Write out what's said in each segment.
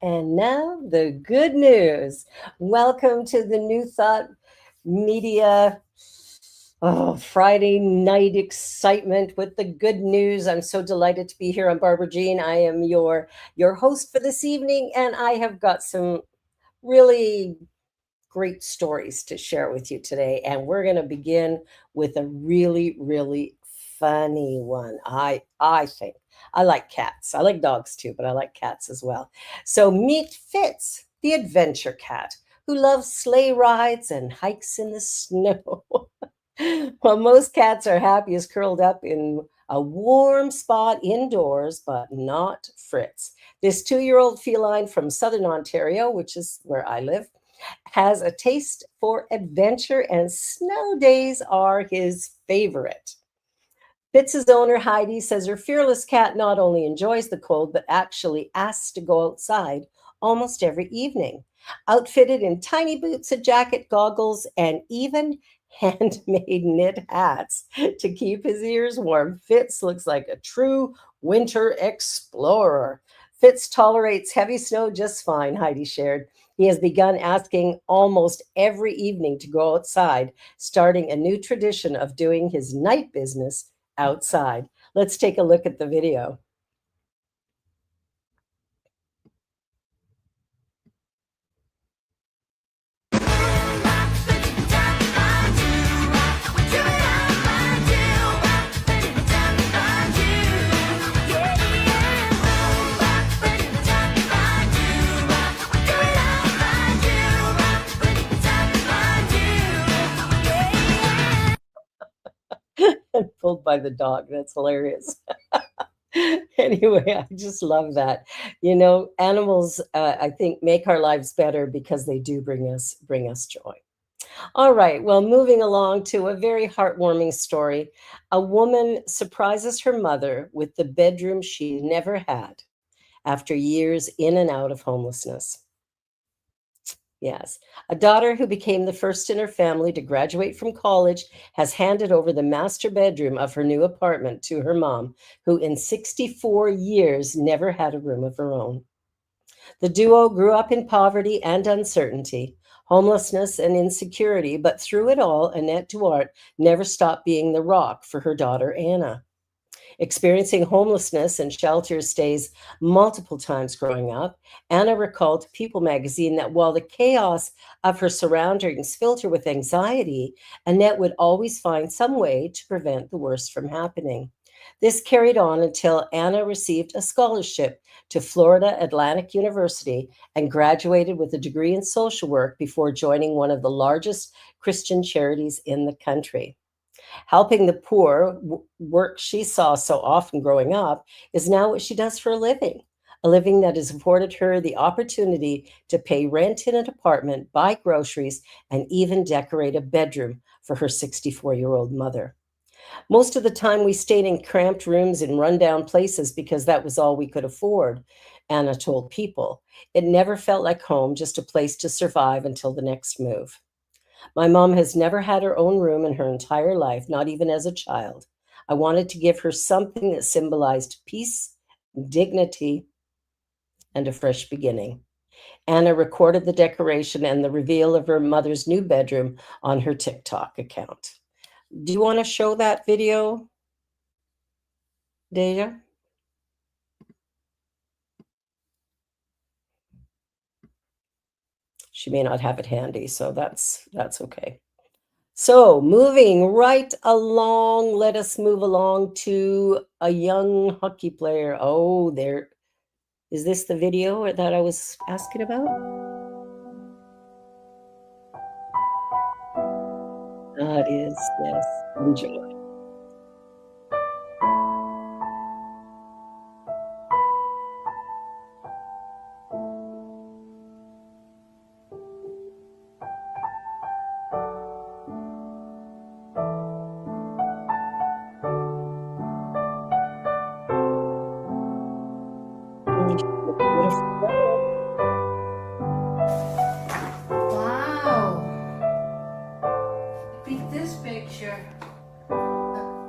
And now the good news. Welcome to the New Thought Media Friday night excitement with the good news. I'm so delighted to be here. I'm Barbara Jean. I am your host for this evening, and I have got some really great stories to share with you today. And we're going to begin with a really funny one. I think I like cats. I like dogs too, but I like cats as well. So meet Fitz, the adventure cat, who loves sleigh rides and hikes in the snow. Well, most cats are happiest curled up in a warm spot indoors, but not Fritz. This 2-year-old feline from southern Ontario, which is where I live, has a taste for adventure, and snow days are his favorite. Fitz's owner, Heidi, says her fearless cat not only enjoys the cold, but actually asks to go outside almost every evening. Outfitted in tiny boots, a jacket, goggles, and even handmade knit hats to keep his ears warm, Fitz looks like a true winter explorer. Fitz tolerates heavy snow just fine, Heidi shared. He has begun asking almost every evening to go outside, starting a new tradition of doing his night business outside. Let's take a look at the video. Pulled by the dog. That's hilarious. Anyway, I just love that. Animals, I think, make our lives better because they do bring us joy. All right. Well, moving along to a very heartwarming story. A woman surprises her mother with the bedroom she never had after years in and out of homelessness. Yes. A daughter who became the first in her family to graduate from college has handed over the master bedroom of her new apartment to her mom, who in 64 years never had a room of her own. The duo grew up in poverty and uncertainty, homelessness and insecurity, but through it all, Annette Duarte never stopped being the rock for her daughter, Anna. Experiencing homelessness and shelter stays multiple times growing up, Anna recalled to People magazine that while the chaos of her surroundings filled her with anxiety, Annette would always find some way to prevent the worst from happening. This carried on until Anna received a scholarship to Florida Atlantic University and graduated with a degree in social work before joining one of the largest Christian charities in the country. Helping the poor, work she saw so often growing up, is now what she does for a living that has afforded her the opportunity to pay rent in an apartment, buy groceries, and even decorate a bedroom for her 64-year-old mother. Most of the time, we stayed in cramped rooms in rundown places because that was all we could afford, Anna told People. It never felt like home, just a place to survive until the next move. My mom has never had her own room in her entire life, not even as a child. I wanted to give her something that symbolized peace, dignity, and a fresh beginning. Anna recorded the decoration and the reveal of her mother's new bedroom on her TikTok account. Do you want to show that video, Deja? She may not have it handy, so that's okay. So, moving right along, let us move along to a young hockey player. Oh, there is this the video that I was asking about? Ah, it is. Yes. Enjoy. Beautiful. Wow. Pick this picture.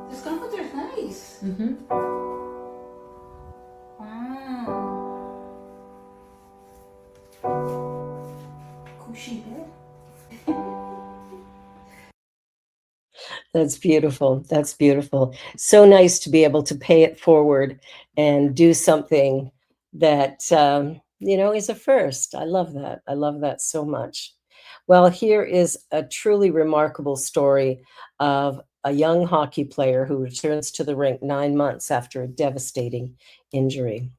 This comforter's nice. Mm-hmm. Wow. That's beautiful. That's beautiful. So nice to be able to pay it forward and do something that, is a first. I love that. I love that so much. Well, here is a truly remarkable story of a young hockey player who returns to the rink 9 months after a devastating injury.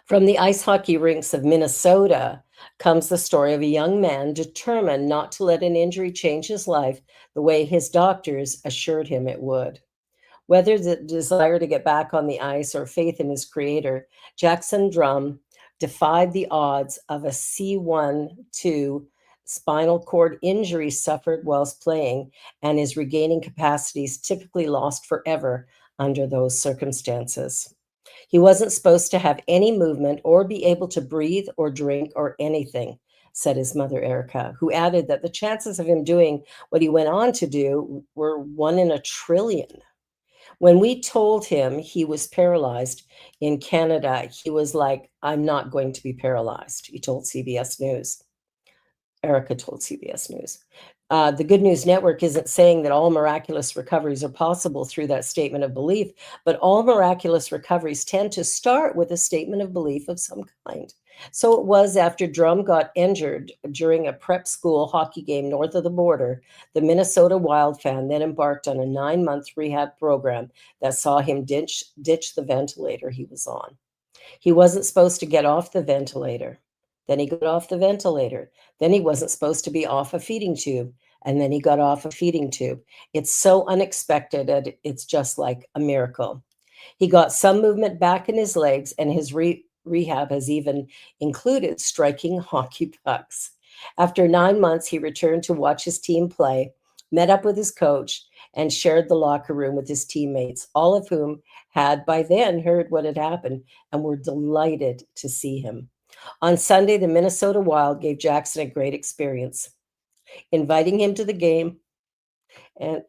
From the ice hockey rinks of Minnesota comes the story of a young man determined not to let an injury change his life the way his doctors assured him it would. Whether the desire to get back on the ice or faith in his creator, Jackson Drum defied the odds of a C1-2 spinal cord injury suffered whilst playing and is regaining capacities typically lost forever under those circumstances. He wasn't supposed to have any movement or be able to breathe or drink or anything, said his mother, Erica, who added that the chances of him doing what he went on to do were 1 in a trillion. When we told him he was paralyzed in Canada, he was like, I'm not going to be paralyzed, he told CBS News. Erica told CBS News. The Good News Network isn't saying that all miraculous recoveries are possible through that statement of belief, but all miraculous recoveries tend to start with a statement of belief of some kind. So it was after Drum got injured during a prep school hockey game north of the border, the Minnesota Wild fan then embarked on a 9-month rehab program that saw him ditch the ventilator he was on. He wasn't supposed to get off the ventilator. Then he got off the ventilator. Then he wasn't supposed to be off a feeding tube. And then he got off a feeding tube. It's so unexpected, and it's just like a miracle. He got some movement back in his legs, and his rehab has even included striking hockey pucks. After 9 months, he returned to watch his team play, met up with his coach, and shared the locker room with his teammates, all of whom had by then heard what had happened and were delighted to see him. On Sunday, the Minnesota Wild gave Jackson a great experience, inviting him to the game. And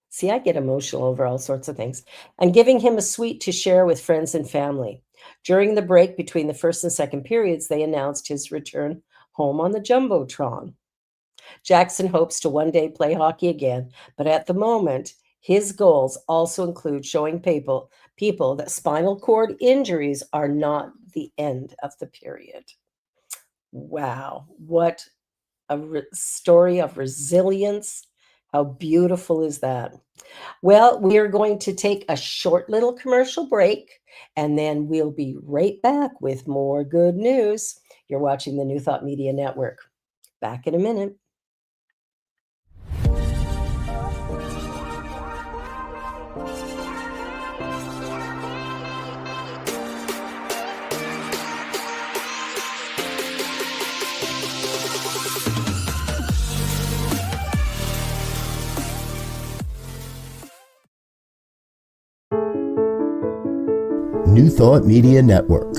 see, I get emotional over all sorts of things, and giving him a suite to share with friends and family. During the break between the first and second periods, they announced his return home on the Jumbotron. Jackson hopes to one day play hockey again, but at the moment, his goals also include showing people that spinal cord injuries are not the end of the period. Wow, what a story of resilience. How beautiful is that? Well, we are going to take a short little commercial break, and then we'll be right back with more good news. You're watching the New Thought Media Network. Back in a minute. New Thought Media Network.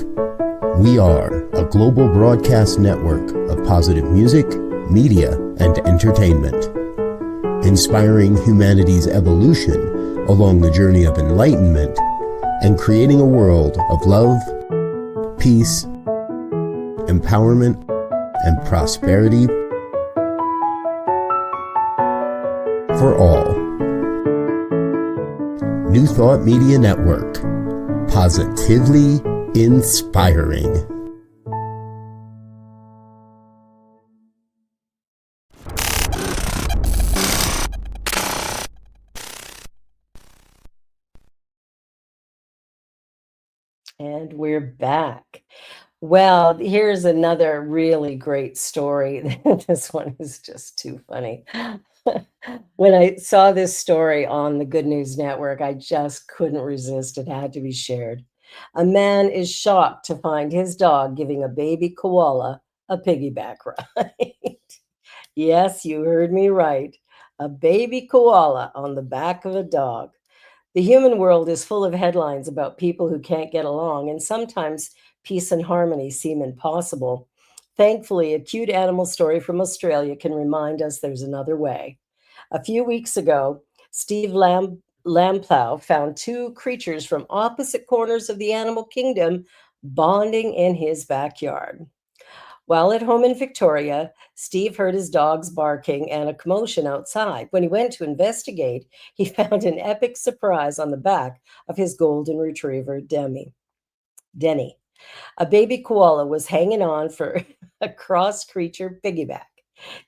We are a global broadcast network of positive music, media, and entertainment, inspiring humanity's evolution along the journey of enlightenment and creating a world of love, peace, empowerment, and prosperity for all. New Thought Media Network. Positively inspiring. And we're back. Well, here's another really great story. This one is just too funny. When I saw this story on the Good News Network, I just couldn't resist. It had to be shared. A man is shocked to find his dog giving a baby koala a piggyback ride. Yes, you heard me right. A baby koala on the back of a dog. The human world is full of headlines about people who can't get along, and sometimes peace and harmony seem impossible. Thankfully, a cute animal story from Australia can remind us there's another way. A few weeks ago, Steve Lamplow found two creatures from opposite corners of the animal kingdom bonding in his backyard. While at home in Victoria, Steve heard his dogs barking and a commotion outside. When he went to investigate, he found an epic surprise on the back of his golden retriever, Denny. A baby koala was hanging on for a cross creature piggyback.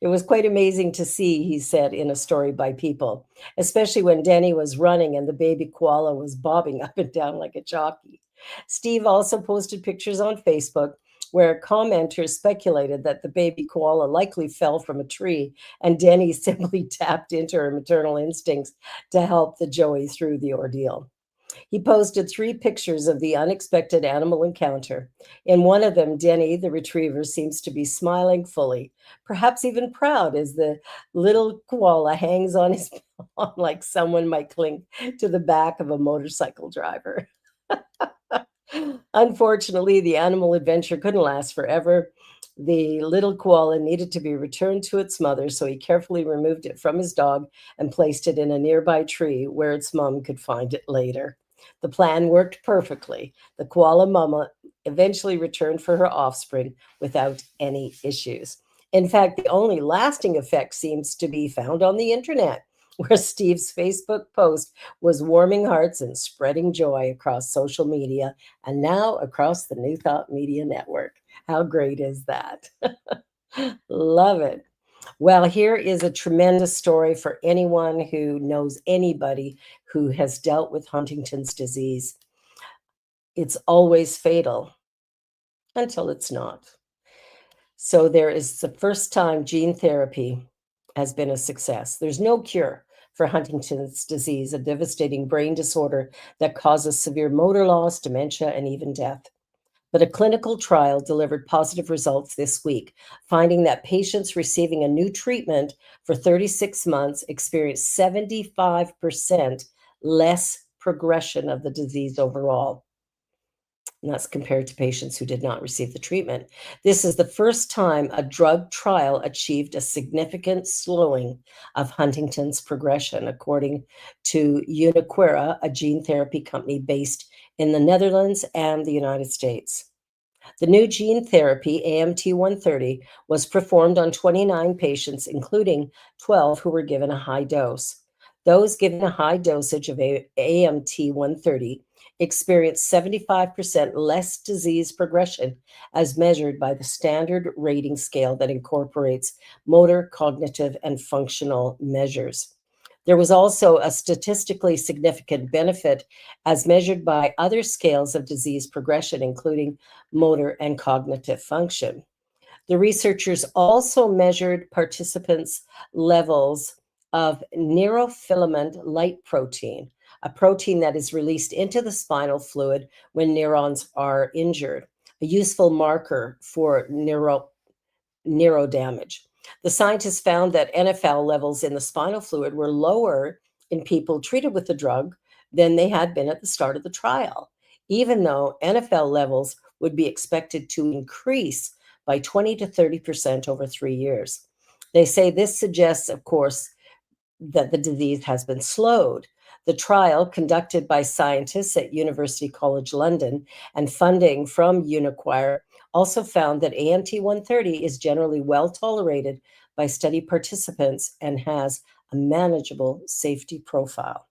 It was quite amazing to see, he said in a story by People, especially when Denny was running and the baby koala was bobbing up and down like a jockey. Steve also posted pictures on Facebook where commenters speculated that the baby koala likely fell from a tree and Denny simply tapped into her maternal instincts to help the Joey through the ordeal. He posted 3 pictures of the unexpected animal encounter. In one of them, Denny, the retriever, seems to be smiling fully, perhaps even proud as the little koala hangs on his paw like someone might cling to the back of a motorcycle driver. Unfortunately, the animal adventure couldn't last forever. The little koala needed to be returned to its mother, so he carefully removed it from his dog and placed it in a nearby tree where its mom could find it later. The plan worked perfectly. The koala mama eventually returned for her offspring without any issues. In fact, the only lasting effect seems to be found on the internet, where Steve's Facebook post was warming hearts and spreading joy across social media and now across the New Thought Media Network. How great is that? Love it. Well, here is a tremendous story for anyone who knows anybody who has dealt with Huntington's disease. It's always fatal until it's not. So there is the first time gene therapy has been a success. There's no cure for Huntington's disease, a devastating brain disorder that causes severe motor loss, dementia, and even death. But a clinical trial delivered positive results this week, finding that patients receiving a new treatment for 36 months experienced 75% less progression of the disease overall. And that's compared to patients who did not receive the treatment. This is the first time a drug trial achieved a significant slowing of Huntington's progression, according to Uniquera, a gene therapy company based in the Netherlands and the United States. The new gene therapy, AMT-130, was performed on 29 patients, including 12 who were given a high dose. Those given a high dosage of AMT-130 experienced 75% less disease progression as measured by the standard rating scale that incorporates motor, cognitive, and functional measures. There was also a statistically significant benefit as measured by other scales of disease progression, including motor and cognitive function. The researchers also measured participants' levels of neurofilament light protein, a protein that is released into the spinal fluid when neurons are injured, a useful marker for neurodamage. The scientists found that NFL levels in the spinal fluid were lower in people treated with the drug than they had been at the start of the trial, even though NFL levels would be expected to increase by 20 to 30% over 3 years. They say this suggests, of course, that the disease has been slowed. The trial, conducted by scientists at University College London and funding from Uniquera, also found that AMT-130 is generally well tolerated by study participants and has a manageable safety profile.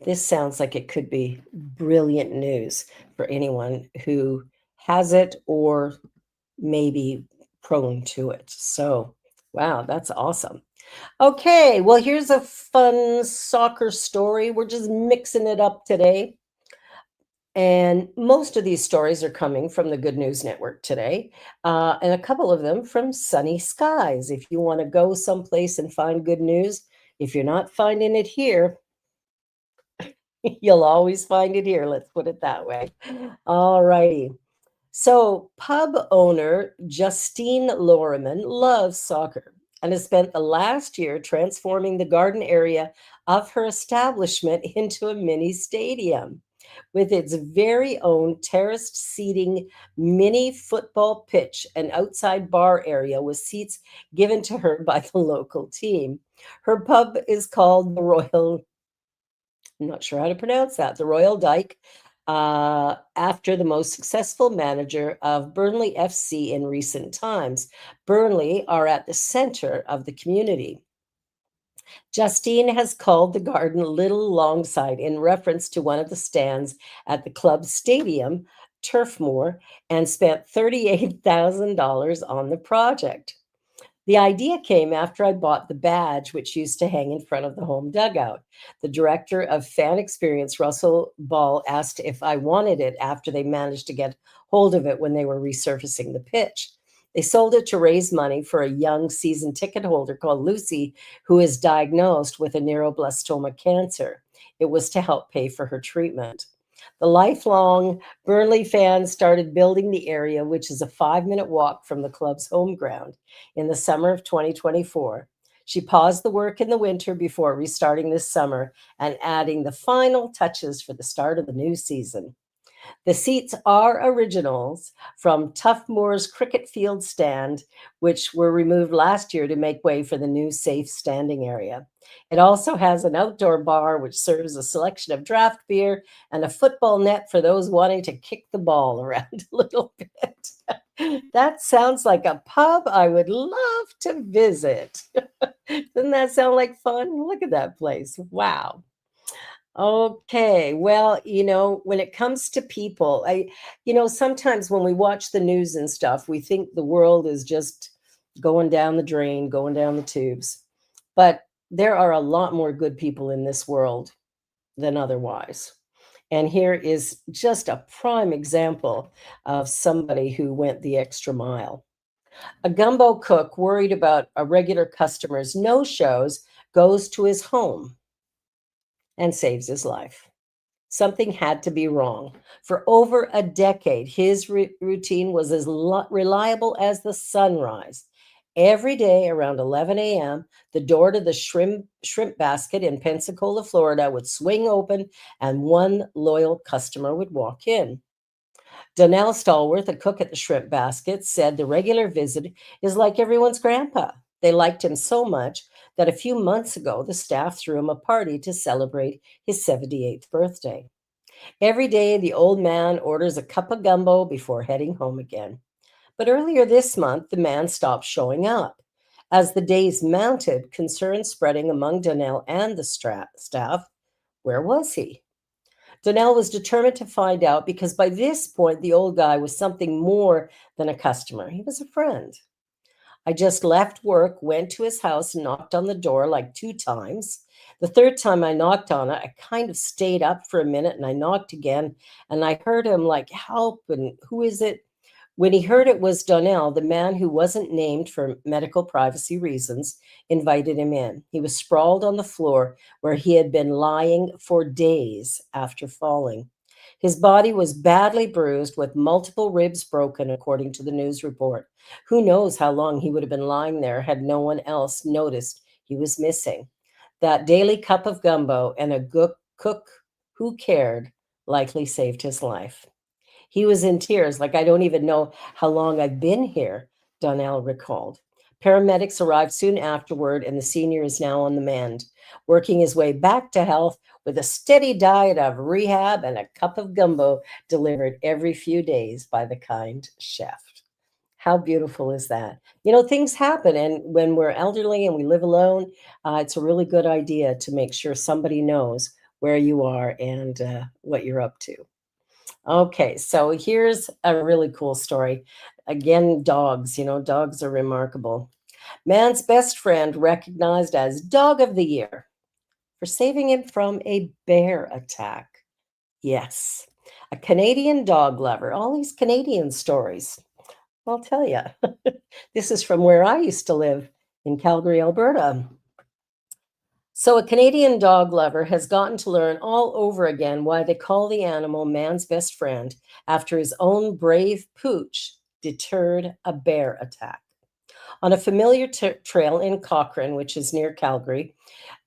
This sounds like it could be brilliant news for anyone who has it or maybe prone to it. So, wow, that's awesome. Okay, well, here's a fun soccer story. We're just mixing it up today. And most of these stories are coming from the Good News Network today, and a couple of them from Sunny Skies. If you want to go someplace and find good news, if you're not finding it here, you'll always find it here. Let's put it that way. All righty. So, pub owner Justine Loriman loves soccer and has spent the last year transforming the garden area of her establishment into a mini stadium with its very own terraced seating, mini football pitch, and outside bar area with seats given to her by the local team. Her pub is called the Royal, I'm not sure how to pronounce that, the Royal Dyke. after the most successful manager of Burnley FC in recent times. Burnley are at the center of the community. Justine has called the garden Little Longside in reference to one of the stands at the club's stadium, Turfmoor, and spent $38,000 on the project. The idea came after I bought the badge, which used to hang in front of the home dugout. The director of fan experience, Russell Ball, asked if I wanted it after they managed to get hold of it when they were resurfacing the pitch. They sold it to raise money for a young season ticket holder called Lucy, who is diagnosed with a neuroblastoma cancer. It was to help pay for her treatment. The lifelong Burnley fans started building the area, which is a 5-minute walk from the club's home ground, in the summer of 2024. She paused the work in the winter before restarting this summer and adding the final touches for the start of the new season. The seats are originals from Tough Moor's cricket field stand, which were removed last year to make way for the new safe standing area. It also has an outdoor bar, which serves a selection of draft beer and a football net for those wanting to kick the ball around a little bit. That sounds like a pub I would love to visit. Doesn't that sound like fun? Look at that place. Wow. Okay. Well, when it comes to people, sometimes when we watch the news and stuff, we think the world is just going down the drain, going down the tubes. But there are a lot more good people in this world than otherwise. And here is just a prime example of somebody who went the extra mile. A gumbo cook worried about a regular customer's no-shows goes to his home and saves his life. Something had to be wrong. For over a decade, his routine was as reliable as the sunrise. Every day around 11 a.m., the door to the shrimp basket in Pensacola, Florida would swing open and one loyal customer would walk in. Donnell Stallworth, a cook at the shrimp basket, said the regular visit is like everyone's grandpa. They liked him so much that a few months ago, the staff threw him a party to celebrate his 78th birthday. Every day, the old man orders a cup of gumbo before heading home again. But earlier this month, the man stopped showing up. As the days mounted, concern spreading among Donnell and the staff. Where was he? Donnell was determined to find out because by this point, the old guy was something more than a customer. He was a friend. I just left work, went to his house, and knocked on the door like 2 times. The third time I knocked on it, I kind of stayed up for a minute and I knocked again. And I heard him like, help, and who is it? When he heard it was Donnell, the man who wasn't named for medical privacy reasons, invited him in. He was sprawled on the floor where he had been lying for days after falling. His body was badly bruised with multiple ribs broken, according to the news report. Who knows how long he would have been lying there had no one else noticed he was missing. That daily cup of gumbo and a cook who cared likely saved his life. He was in tears, like, I don't even know how long I've been here, Donnell recalled. Paramedics arrived soon afterward, and the senior is now on the mend, working his way back to health with a steady diet of rehab and a cup of gumbo delivered every few days by the kind chef. How beautiful is that? Things happen, and when we're elderly and we live alone, it's a really good idea to make sure somebody knows where you are and what you're up to. Okay, so here's a really cool story. Again, dogs, dogs are remarkable. Man's best friend recognized as Dog of the Year for saving him from a bear attack. Yes, a Canadian dog lover. All these Canadian stories. I'll tell you. This is from where I used to live in Calgary, Alberta. So a Canadian dog lover has gotten to learn all over again why they call the animal man's best friend after his own brave pooch deterred a bear attack. On a familiar trail in Cochrane, which is near Calgary,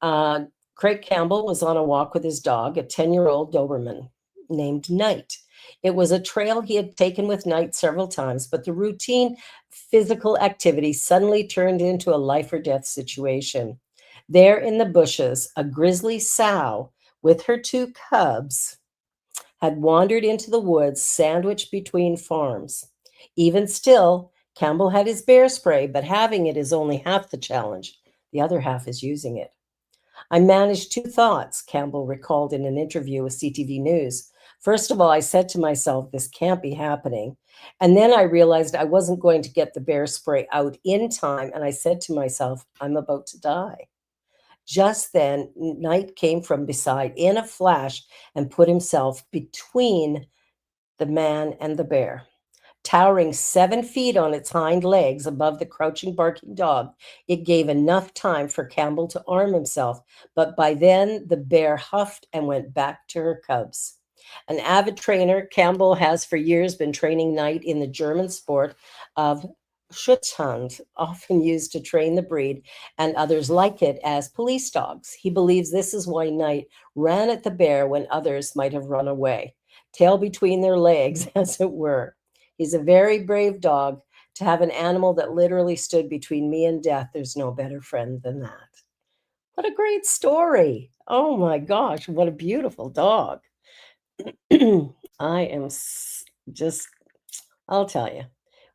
Craig Campbell was on a walk with his dog, a 10-year-old Doberman named Knight. It was a trail he had taken with Knight several times, but the routine physical activity suddenly turned into a life or death situation. There in the bushes, a grizzly sow with her 2 cubs had wandered into the woods sandwiched between farms. Even still, Campbell had his bear spray, but having it is only half the challenge. The other half is using it. I managed two thoughts, Campbell recalled in an interview with CTV News. First of all, I said to myself, this can't be happening. And then I realized I wasn't going to get the bear spray out in time. And I said to myself, I'm about to die. Just then, Knight came from beside in a flash and put himself between the man and the bear. Towering 7 feet on its hind legs above the crouching, barking dog, it gave enough time for Campbell to arm himself, but by then the bear huffed and went back to her cubs. An avid trainer, Campbell has for years been training Knight in the German sport of Schutzhund, often used to train the breed, and others like it as police dogs. He believes this is why Knight ran at the bear when others might have run away, tail between their legs, as it were. He's a very brave dog. To have an animal that literally stood between me and death, there's no better friend than that. What a great story. Oh my gosh, what a beautiful dog. I am just, I'll tell you,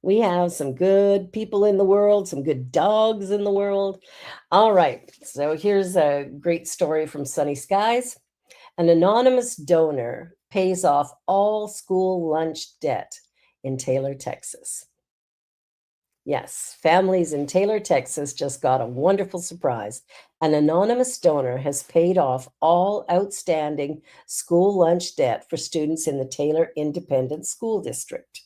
we have some good people in the world, some good dogs in the world. All right, so here's a great story from Sunny Skies. An anonymous donor pays off all school lunch debt in Taylor, Texas. Yes, families in Taylor, Texas just got a wonderful surprise. An anonymous donor has paid off all outstanding school lunch debt for students in the Taylor Independent School District.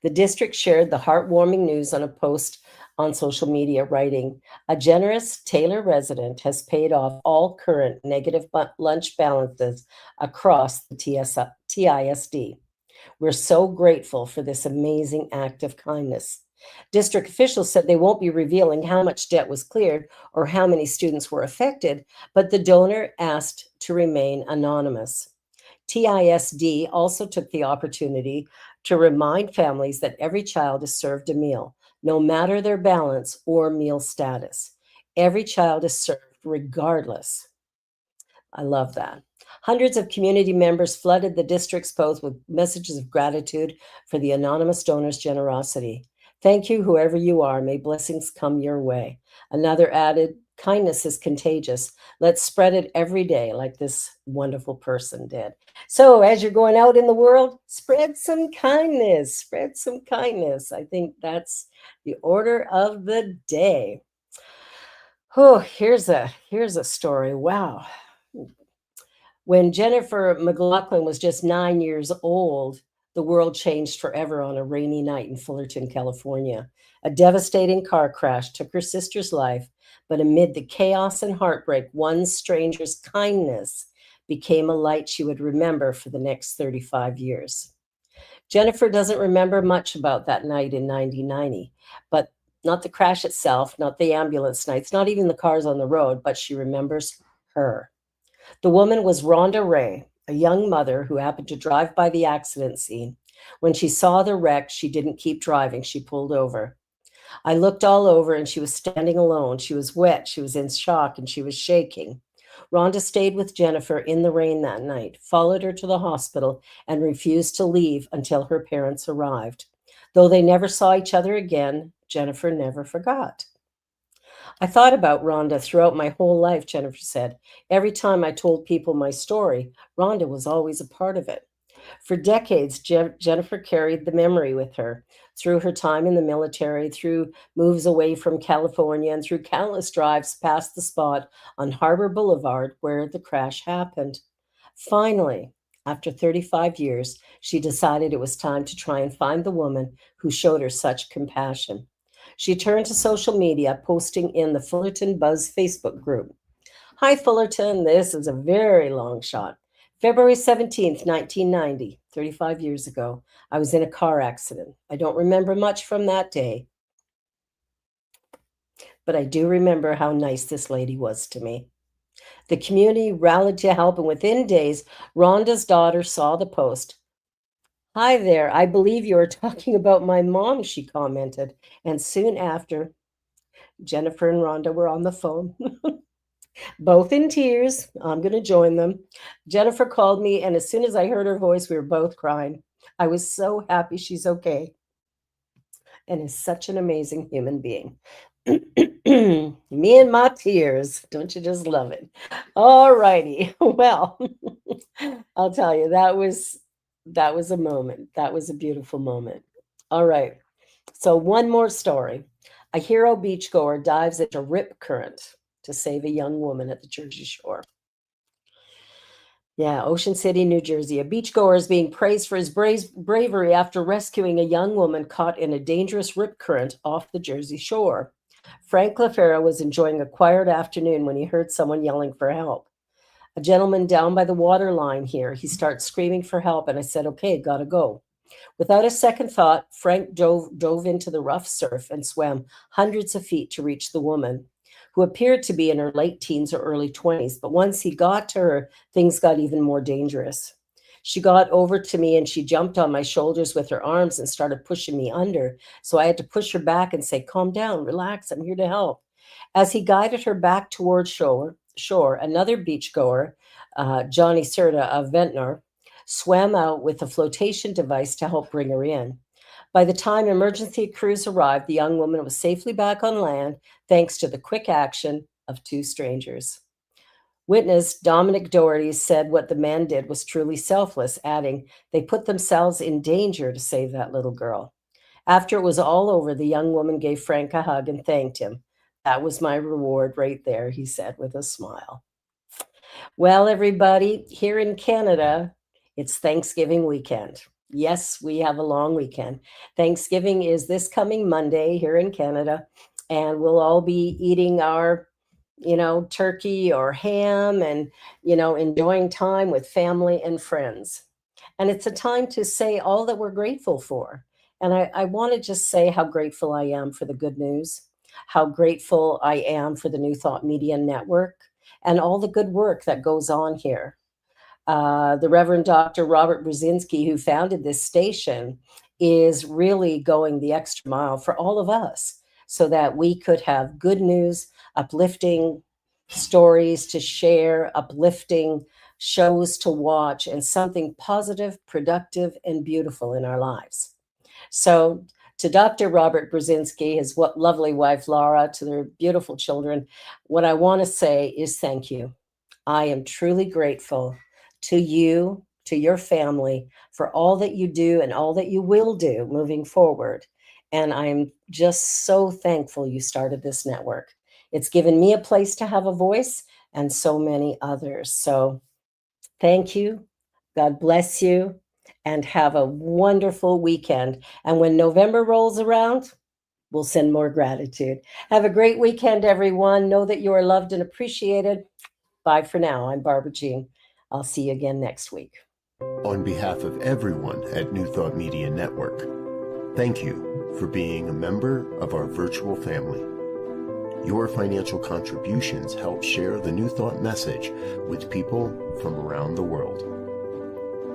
The district shared the heartwarming news on a post on social media, writing, a generous Taylor resident has paid off all current negative lunch balances across the TISD. We're so grateful for this amazing act of kindness. District officials said they won't be revealing how much debt was cleared or how many students were affected, but the donor asked to remain anonymous. TISD also took the opportunity to remind families that every child is served a meal, no matter their balance or meal status. Every child is served regardless. I love that. Hundreds of community members flooded the district's post with messages of gratitude for the anonymous donor's generosity. Thank you, whoever you are. May blessings come your way. Another added, kindness is contagious. Let's spread it every day like this wonderful person did. So as you're going out in the world, spread some kindness. Spread some kindness. I think that's the order of the day. Oh, here's a story. Wow. When Jennifer McLaughlin was just 9 years old, the world changed forever on a rainy night in Fullerton, California. A devastating car crash took her sister's life, but amid the chaos and heartbreak, one stranger's kindness became a light she would remember for the next 35 years. Jennifer doesn't remember much about that night in 1990, but not the crash itself, not the ambulance nights, not even the cars on the road, but she remembers her. The woman was Rhonda Ray, a young mother who happened to drive by the accident scene. When she saw the wreck, she didn't keep driving. She pulled over. I looked all over and she was standing alone. She was wet, she was in shock, and she was shaking. Rhonda stayed with Jennifer in the rain that night, followed her to the hospital, and refused to leave until her parents arrived. Though they never saw each other again, Jennifer never forgot. I thought about Rhonda throughout my whole life, Jennifer said. Every time I told people my story, Rhonda was always a part of it. For decades, Jennifer carried the memory with her through her time in the military, through moves away from California, and through countless drives past the spot on Harbor Boulevard where the crash happened. Finally, after 35 years, she decided it was time to try and find the woman who showed her such compassion. She turned to social media, posting in the Fullerton Buzz Facebook group. Hi, Fullerton. This is a very long shot. February 17th, 1990, 35 years ago, I was in a car accident. I don't remember much from that day, but I do remember how nice this lady was to me. The community rallied to help, and within days, Rhonda's daughter saw the post. Hi there, I believe you are talking about my mom, she commented. And soon after, Jennifer and Rhonda were on the phone. both in tears. I'm going to join them. Jennifer called me, and as soon as I heard her voice, we were both crying. I was so happy she's okay and is such an amazing human being. Me and my tears. Don't you just love it? All righty. Well, I'll tell you, that was a moment. That was a beautiful moment. All right. So one more story. A hero beachgoer dives into rip current to save a young woman at the Jersey Shore. Yeah, Ocean City, New Jersey. A beachgoer is being praised for his bravery after rescuing a young woman caught in a dangerous rip current off the Jersey Shore. Frank LaFera was enjoying a quiet afternoon when he heard someone yelling for help. A gentleman down by the water line here. He starts screaming for help, and I said, okay, gotta go. Without a second thought, Frank dove into the rough surf and swam hundreds of feet to reach the woman, who appeared to be in her late teens or early 20s. But once he got to her, things got even more dangerous. She got over to me and she jumped on my shoulders with her arms and started pushing me under. So I had to push her back and say, calm down, relax, I'm here to help. As he guided her back towards shore, another beachgoer, Johnny Serta of Ventnor, swam out with a flotation device to help bring her in. By the time emergency crews arrived, the young woman was safely back on land thanks to the quick action of two strangers. Witness Dominic Doherty said what the man did was truly selfless, adding, they put themselves in danger to save that little girl. After it was all over, the young woman gave Frank a hug and thanked him. That was my reward right there, he said with a smile. Well, everybody, here in Canada, it's Thanksgiving weekend. Yes, we have a long weekend. Thanksgiving is this coming Monday here in Canada, and we'll all be eating our, turkey or ham and, enjoying time with family and friends. And it's a time to say all that we're grateful for. And I want to just say how grateful I am for the good news, how grateful I am for the New Thought Media Network, and all the good work that goes on here. The Reverend Dr. Robert Brzezinski, who founded this station, is really going the extra mile for all of us so that we could have good news, uplifting stories to share, uplifting shows to watch, and something positive, productive, and beautiful in our lives. So, to Dr. Robert Brzezinski, his lovely wife Laura, to their beautiful children, what I want to say is thank you. I am truly grateful to you, to your family, for all that you do and all that you will do moving forward. And I'm just so thankful you started this network. It's given me a place to have a voice and so many others. So thank you. God bless you and have a wonderful weekend. And when November rolls around, we'll send more gratitude. Have a great weekend, everyone. Know that you are loved and appreciated. Bye for now. I'm Barbara Jean. I'll see you again next week. On behalf of everyone at New Thought Media Network, thank you for being a member of our virtual family. Your financial contributions help share the New Thought message with people from around the world.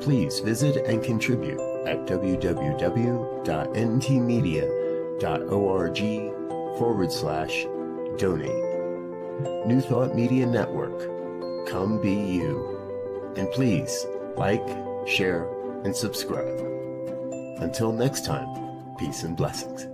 Please visit and contribute at www.ntmedia.org/donate. New Thought Media Network. Come be you. And please like, share, and subscribe. Until next time, peace and blessings.